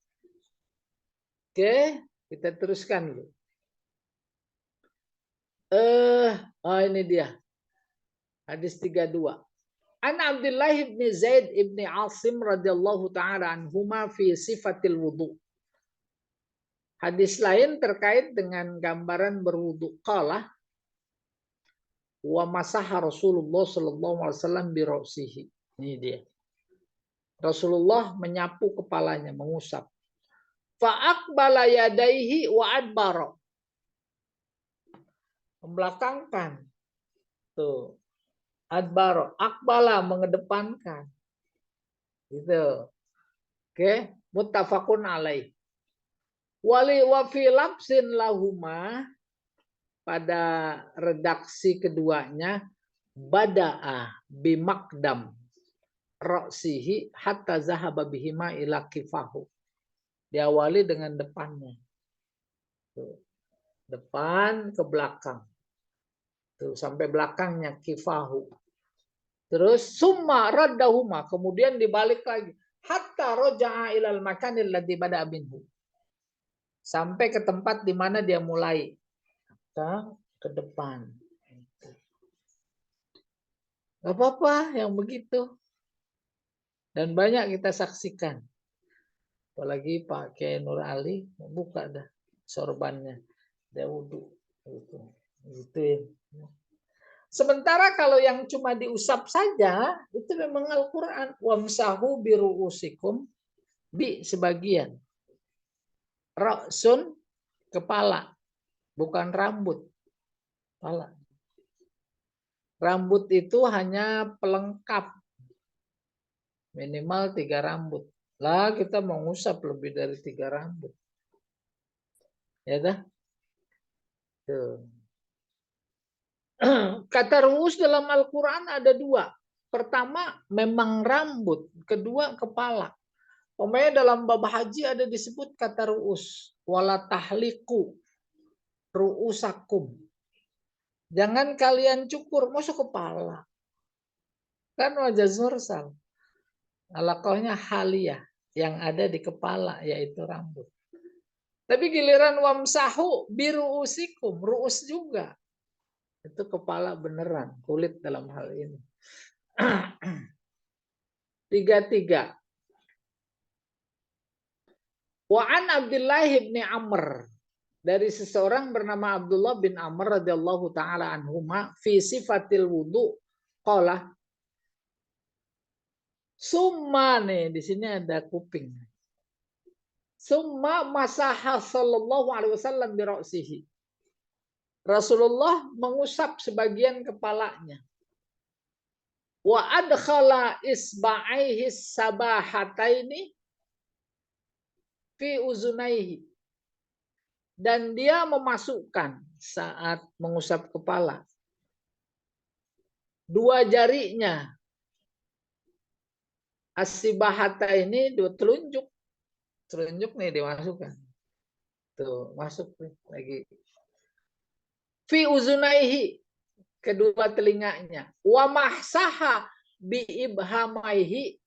Oke, kita teruskan dulu. Ini dia. Hadis 32. An Abdullah bin Zaid bin Asim radhiyallahu taala anhuma fi sifatil wudu. Hadis lain terkait dengan gambaran berwudu. Qala wa masaha Rasulullah sallallahu alaihi wasallam bi ra'sihi. Ini dia. Rasulullah menyapu kepalanya, mengusap. Fa aqbala yadaihi wa adbara. Membelakangkan. Tuh. Adbaro, akbala mengedepankan. Gitu. Oke. Muttafaqun alaih. Wali wa fi lapsin lahuma, pada redaksi keduanya, bada'a bimakdam ra'sihi hatta zahaba bihima ila kifahu. Diawali dengan depannya. Tuh. Depan ke belakang. Tuh, sampai belakangnya kifahu. Terus summa raddahuma, kemudian dibalik lagi. Hatta roja'a ilal makanil ladzi bada'a minhu. Sampai ke tempat di mana dia mulai. Ke depan. Gak apa-apa yang begitu. Dan banyak kita saksikan. Apalagi Pak Kiai Nur Ali, buka dah sorbannya. Dia wudhu. Gitu. Sementara kalau yang cuma diusap saja, itu memang Al-Quran. Wamsahu biru'usikum, bi sebagian. Ra'sun, kepala. Bukan rambut. Kepala. Rambut itu hanya pelengkap. Minimal 3 rambut. Lah kita mau ngusap lebih dari 3 rambut. Ya dah. Tuh. Kata ru'us dalam Al-Quran ada 2. Pertama memang rambut. Kedua kepala. Pokoknya dalam bab haji ada disebut kata ru'us. Wala tahliku ru'usakum. Jangan kalian cukur. Masuk kepala. Kan wajah mursal. Alaqahnya haliyah. Yang ada di kepala yaitu rambut. Tapi giliran wamsahu biru'usikum. Ru'us juga. Itu kepala beneran. Kulit dalam hal ini. 3. Wa an Abdullah bin Amr, dari seseorang bernama Abdullah bin Amr radhiyallahu taala anhuma, fi sifatil wudu qala, summa, nih di sini ada kuping. Summa masaha sallallahu alaihi wasallam bi ra'sihi. Rasulullah mengusap sebagian kepalanya. Wa adkhala isba'aihi sabahataini fi uzunaihi, dan dia memasukkan saat mengusap kepala 2 jarinya, as-sibahata ini 2 telunjuk nih dimasukkan, tuh masuk nih lagi, fi uzunaihi, kedua telinganya, wa mahsaha bi ibhamaihi,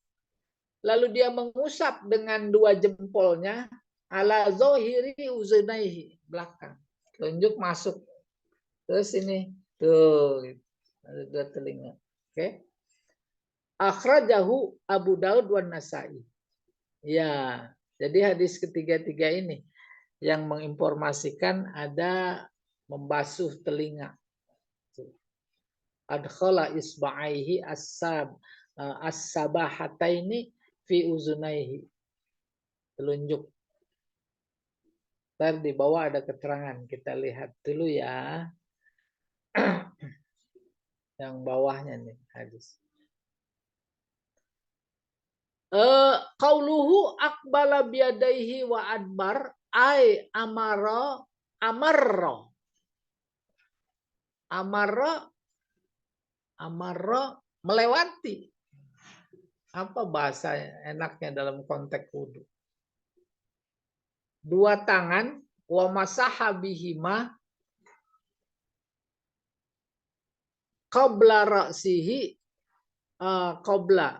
lalu dia mengusap dengan 2 jempolnya, ala zohiri uzunaihi, belakang. Telunjuk masuk. Terus ini. Tuh. Ada 2 telinga. Oke. Akhrajahu Abu Daud wan Nasa'i. Ya. Jadi hadis ketiga-tiga ini yang menginformasikan ada membasuh telinga. Adkhala isba'aihi as-sabahataini fi uzunaihi. Telunjuk. Ntar di bawah ada keterangan. Kita lihat dulu ya. Yang bawahnya nih hadis. Qauluhu aqbala biyadaihi wa adbar ay amara melewati. Apa bahasa enaknya dalam konteks wudu? 2 tangan, wa masaha bihima qabla ra'sihi,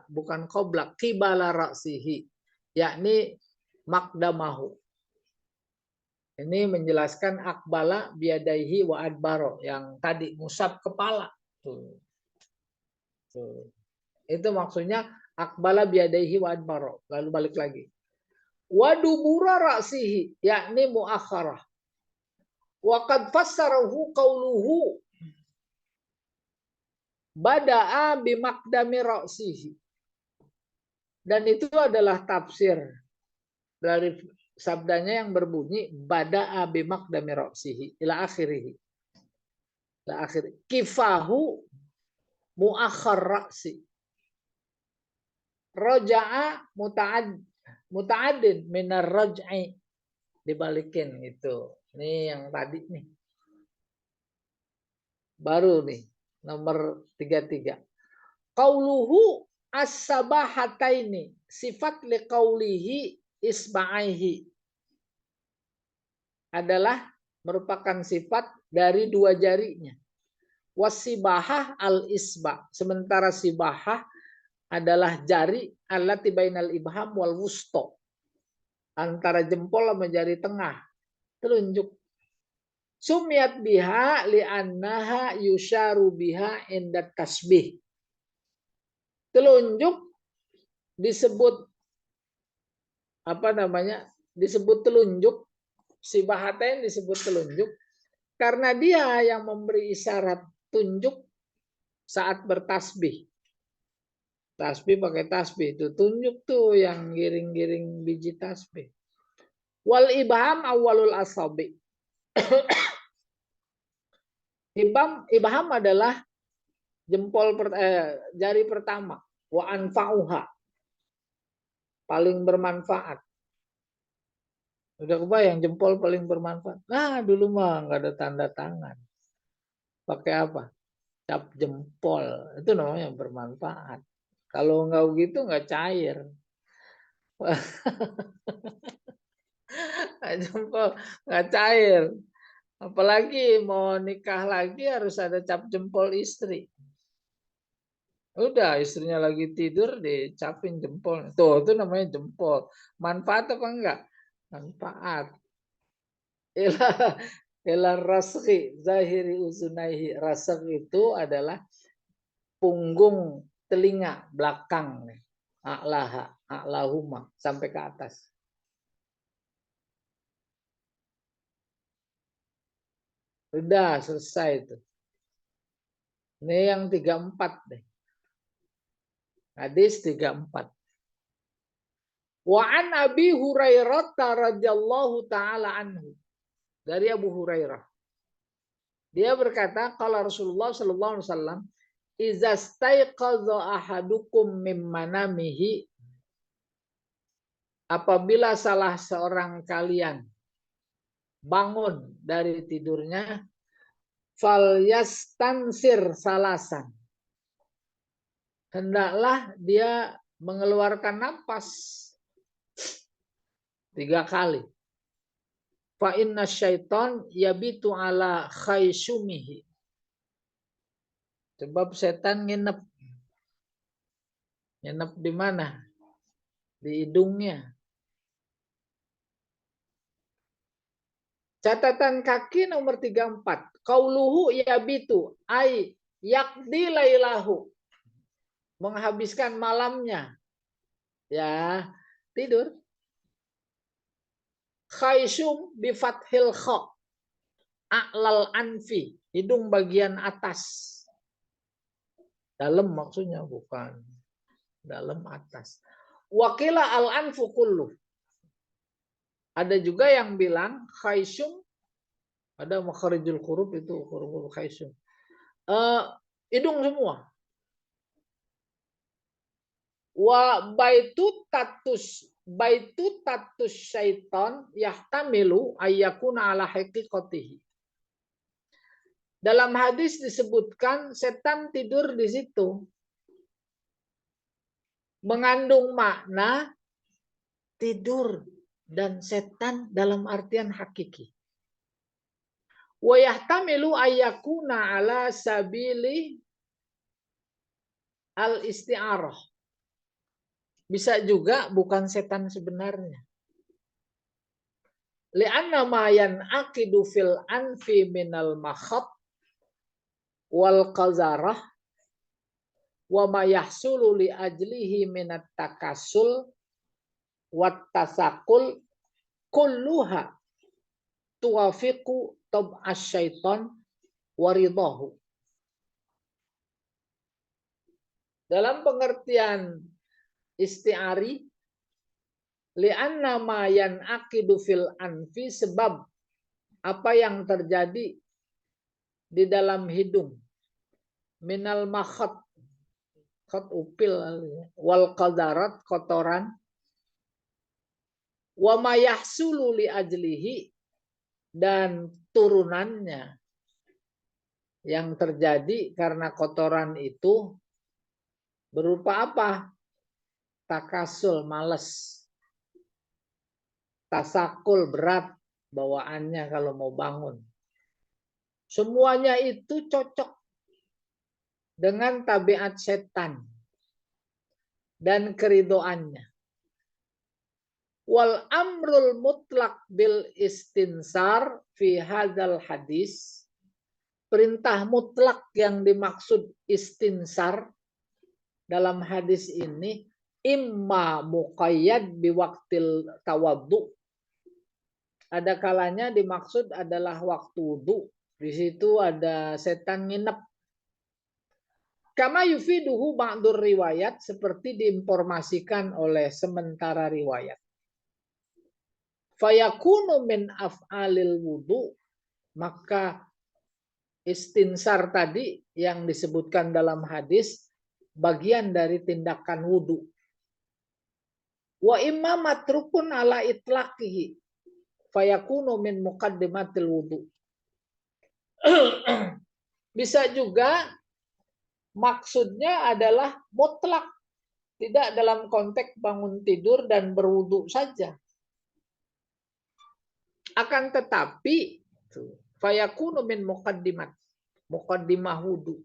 bukan qabla, qibala ra'sihi, yakni makdamahu. Ini menjelaskan akbala biadaihi wa adbaro, yang tadi ngusap kepala. Tuh. Itu maksudnya akbala biadaihi wa adbaro. Lalu balik lagi. Wa dubura ra'sihi, yakni muakharah. Wa qad fassarahu qauluhu bada'a bimakdami ra'sihi. Dan itu adalah tafsir dari sabdanya yang berbunyi bada'a bimakdami ra'sihi ila akhirih. Ila akhir. Kifahu muakhar ra'si. Roja'a muta'addin minar raj'i, dibalikin itu. Ini yang tadi nih. Baru nih nomor 33. Qauluhu as-sabahataini sifat liqaulihi isba'aihi adalah merupakan sifat dari dua jarinya. Wasibahah al-isba, sementara sibahah adalah jari allati bainal ibham wal wusto, antara jempol sama jari tengah, telunjuk. Sumiat biha li'annaha yusharu biha indat tasbih. Telunjuk disebut apa namanya? Disebut telunjuk, sibahatain disebut telunjuk karena dia yang memberi isyarat tunjuk saat bertasbih. Tasbih pakai tasbih itu tunjuk tuh yang giring-giring biji tasbih. Wal ibham awalul asabi. Ibham adalah jempol jari pertama. Wa anfa'uha, paling bermanfaat. Udah kebayang jempol paling bermanfaat. Nah dulu mah nggak ada tanda tangan. Pakai apa? Cap jempol. Itu namanya bermanfaat. Kalau nggak begitu nggak cair. Jempol nggak cair. Apalagi mau nikah lagi harus ada cap jempol istri. Udah istrinya lagi tidur dicapin jempol. Tuh itu namanya jempol. Manfaat apa enggak? Manfaat. Ila rasghi zahiri uzunaihi. Rasgh itu adalah punggung telinga belakang nih. A'laha, a'lahuma sampai ke atas. Udah selesai itu. Ini yang 34 deh. Hadis 34. Wa an Abi Hurairah radhiyallahu taala anhu. Dari Abu Hurairah. Dia berkata, kalau Rasulullah sallallahu alaihi wasallam, "Iza staiqadha ahadukum mim manamihi," apabila salah seorang kalian bangun dari tidurnya, fal yastansir salasan. Hendaklah dia mengeluarkan napas 3 kali. Fa inna syaiton yabitu ala khaysumihi. Sebab setan nginep. Nginep di mana? Di hidungnya. Catatan kaki nomor 34. Qauluhu yabitu ay yakdi lailahu. Menghabiskan malamnya. Ya, tidur. Khaysum bi fathil kha. A'lal anfi, hidung bagian atas. Dalam maksudnya bukan dalam atas. Wakila al anfu kullu. Ada juga yang bilang khaysum, ada makharijul huruf itu huruf khaysum. Hidung semua. Wa baitu tatus syaiton yahtamilu ayyakuna ala haqiqatihi. Dalam hadis disebutkan setan tidur di situ. Mengandung makna tidur dan setan dalam artian hakiki. Wa yahtamilu ayyakuna ala sabili al-isti'arah. Bisa juga bukan setan sebenarnya. Li'anna ma yan'aqidu fil anfi minal makhat wal qazarah wa ma yahsulu li ajlihi minat takasul wat tasakul kulluha tuwafiqu tab'as syaitan waridahu. Dalam pengertian isti'ari, li'anna ma yan'aqidu fil anfi, sebab apa yang terjadi di dalam hidung, minal makhat, khat upil, wal qadarat, kotoran, Wa ma yahsulu li ajlihi, dan turunannya yang terjadi karena kotoran itu berupa apa? Takasul, males. Tasakul, berat bawaannya kalau mau bangun. Semuanya itu cocok dengan tabiat setan dan keridoannya. Wal amrul mutlak bil istinsar fi hadzal hadis. Perintah mutlak yang dimaksud istinsar dalam hadis ini imma muqayyad biwaktil tawaddu. Ada kalanya dimaksud adalah waktu wudu. Di situ ada setan nginep. Kama yufiduhu ba'dur riwayat, seperti diinformasikan oleh sementara riwayat. Fayakunu min af'alil wudu, maka istinsar tadi yang disebutkan dalam hadis bagian dari tindakan wudu. Wa imma matrukun ala itlaqihi fayakunu min muqaddimatil wudu. Bisa juga maksudnya adalah mutlak, tidak dalam konteks bangun tidur dan berwudu saja. Akan tetapi fayakunu min muqaddimah wudu.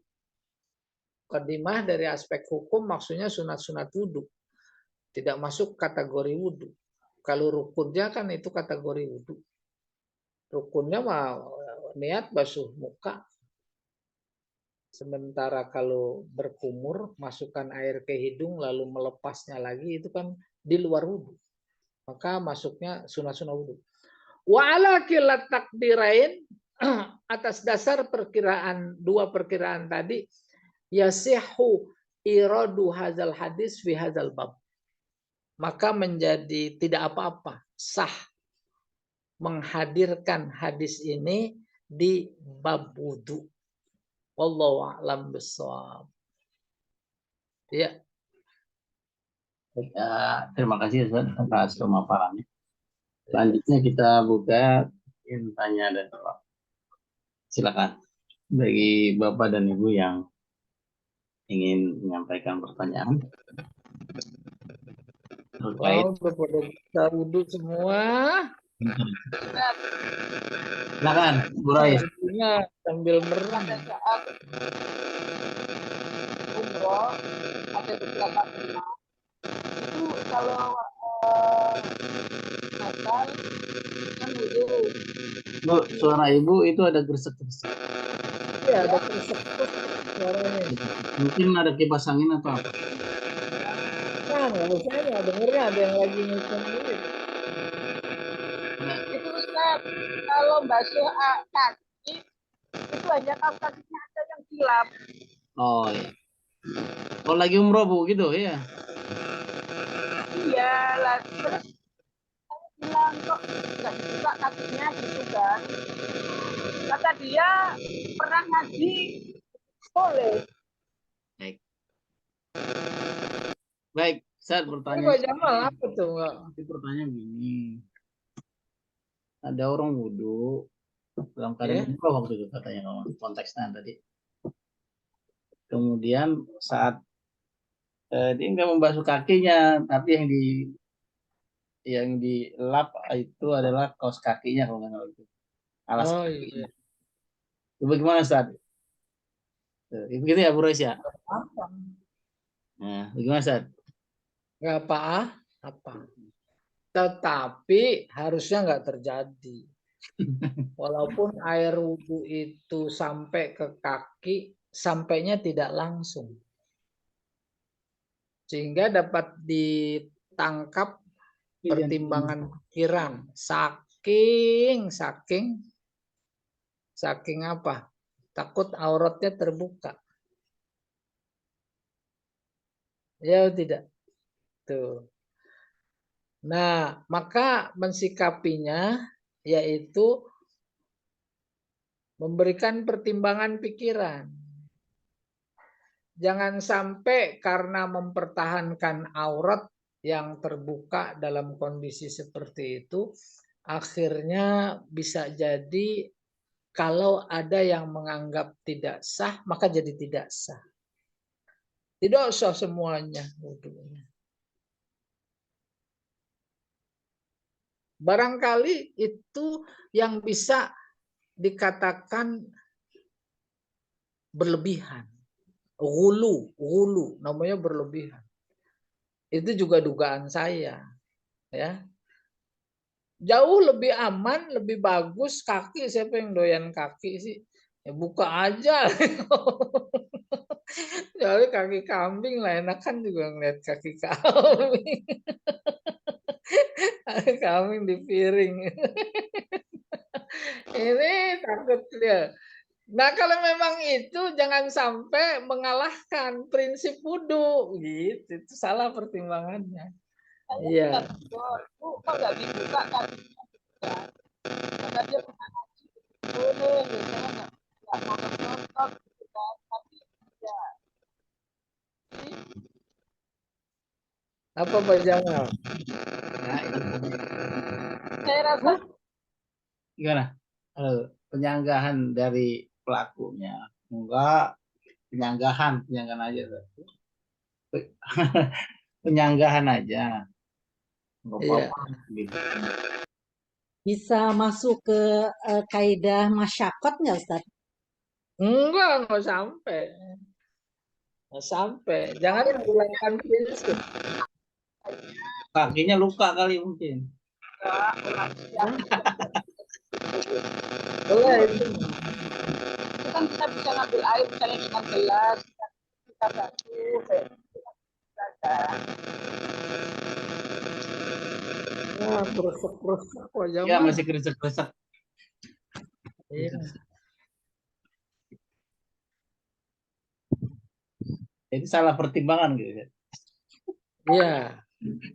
Muqaddimah dari aspek hukum maksudnya sunat-sunat wudu. Tidak masuk kategori wudu. Kalau rukunnya kan itu kategori wudu. Rukunnya mah niat basuh muka. Sementara kalau berkumur, masukkan air ke hidung lalu melepasnya lagi, itu kan di luar wudu. Maka masuknya sunat-sunat wudu. Wa ala kilat takdirain, atas dasar perkiraan, dua perkiraan tadi, yasihu iradu hazal hadis fi hazal bab. Maka menjadi tidak apa-apa, sah menghadirkan hadis ini di bab wudu. Wallahu a'lam bishawab. Ya. Terima kasih Ustaz atas pemaparannya. Selanjutnya kita buka tanya dan jawab. Silakan bagi Bapak dan Ibu yang ingin menyampaikan pertanyaan. Wow, udah pada bisa wudhu semua. Silakan, Bu Rais. Sambil merem. Saat umroh ada beberapa itu kalau Natal kan wudhu. Bu, suara Ibu itu ada gresek-gresek. Iya, ada gresek suaranya. Mungkin ada kipas angin atau apa? Nah, nggak usah ya, dengernya ada yang lagi ngitung duit. Itu Ustaz, kalau basuh kaki itu hanya kakinya ada yang silap. Oh iya. Kalau lagi umroh Bu gitu ya? Iya lah, terus saya bilang kok nggak dibuka kakinya gitu kan. Kata dia pernah ngaji boleh. Baik. Baik, saya bertanya. Coba Jamal apa tuh enggak? Pertanyaan gini. Ada orang wudhu dalam keadaan umroh waktu itu katanya konteksnya tadi. Kemudian saat dia nggak membasuh kakinya, tapi yang dilap itu adalah kaos kakinya kalau nggak salah itu. Alas kakinya. Itu bagaimana saat? Begitu ya Bu Rais ya? Nah, bagaimana saat? Nggak apa-apa. Tetapi harusnya nggak terjadi. Walaupun air wudhu itu sampai ke kaki, sampainya tidak langsung. Sehingga dapat ditangkap pertimbangan pikiran. Saking apa? Takut auratnya terbuka. Ya tidak. Tuh. Nah, maka mensikapinya yaitu memberikan pertimbangan pikiran. Jangan sampai karena mempertahankan aurat yang terbuka dalam kondisi seperti itu, akhirnya bisa jadi kalau ada yang menganggap tidak sah, maka jadi tidak sah. Tidak usah semuanya wudunya. Barangkali itu yang bisa dikatakan berlebihan. Gulu namanya berlebihan. Itu juga dugaan saya, ya. Jauh lebih aman, lebih bagus kaki. Siapa yang doyan kaki sih? Ya buka aja. Jadi kaki kambing lah, enak kan juga ngeliat kaki kambing. Kaki kambing di piring. Ini takut dia. Nah, kalau memang itu jangan sampai mengalahkan prinsip wudhu, gitu. Itu salah pertimbangannya. Iya. Kok nggak dibuka kan? Karena dia pernah ngaji boleh, biasanya nggak mau nonton gitu kan. Tapi ya, Apa Pak Jamal? Nah, saya rasa gimana? Penyanggahan dari pelakunya. Enggak, penyanggahan aja. Penyanggahan aja. Enggak Iya. apa-apa gitu. Bisa masuk ke kaidah masyakot nggak Ustaz? Enggak sampai. Nggak sampai. Jangan menghilangkan prinsip. Kakinya luka kali mungkin. Boleh itu. itu kan kita bisa ngambil air misalnya dengan gelas, kita basuh, Wah, berusuk-berusuk Pak Ya Jamal. masih kresek-kresek. Iya. Jadi salah pertimbangan gitu. Iya.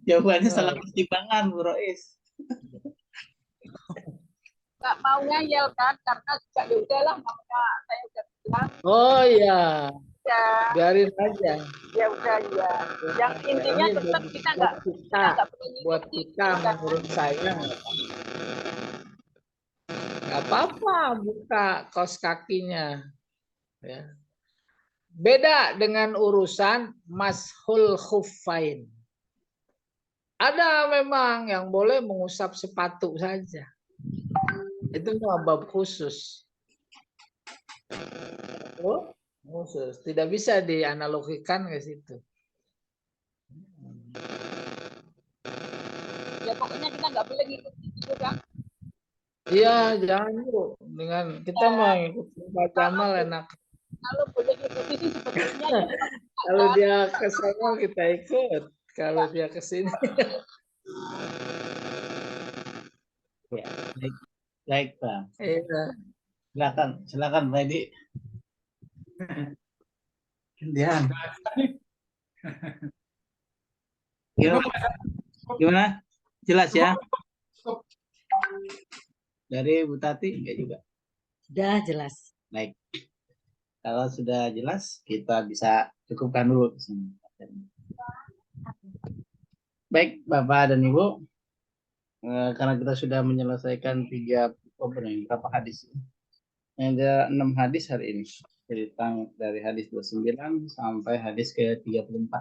Jawabannya salah pertimbangan, Bu Rois. nggak mau ngeyel kan, karena juga ya udahlah, namanya saya udah bilang Oh iya. ya, Biarin aja. ya udah ya. Yang intinya Ini tetap kita nggak buat kita menurut saya nggak apa-apa buka kaos kakinya, ya. Beda dengan urusan mashul khuffain. Ada memang yang boleh mengusap sepatu saja. Itu bab khusus. Oh, khusus. Tidak bisa dianalogikan ke situ. ya pokoknya kita nggak boleh ngikutin gitu kan. Iya, jangan Bu. Dengan kita mau ikut Pak Jamal enak. Kalau boleh ngikutin sih sebetulnya ya, Kalau dia ke sana kita ikut. Kalau dia ke sini. Ya, baik Pak. Iya. Silakan Pak Edi. Gantian. Gimana? Jelas ya? Dari Bu Tati enggak juga? Sudah jelas. Baik. Kalau sudah jelas, kita bisa cukupkan dulu di sini. Baik, Bapak dan Ibu, karena kita sudah menyelesaikan berapa hadis? Ada 6 hadis hari ini. Dari hadis 29 sampai hadis ke-34.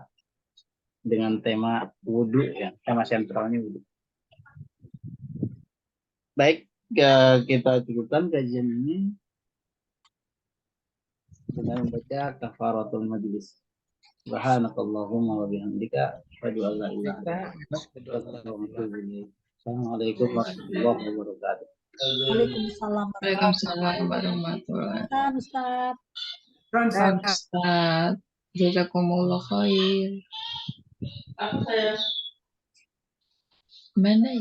Dengan tema wudhu, ya, tema sentralnya wudhu. Baik, kita cukupkan kajian ini dengan membaca kafaratul majlis. Subhanakallahumma wa bihamdika asyhadu an la ilaha illa anta Assalamualaikum warahmatullahi wabarakatuh. Waalaikumsalam. Waalaikumsalam warahmatullahi Ustaz. wabarakatuh. Ustaz, jazakumullah khair. Mana?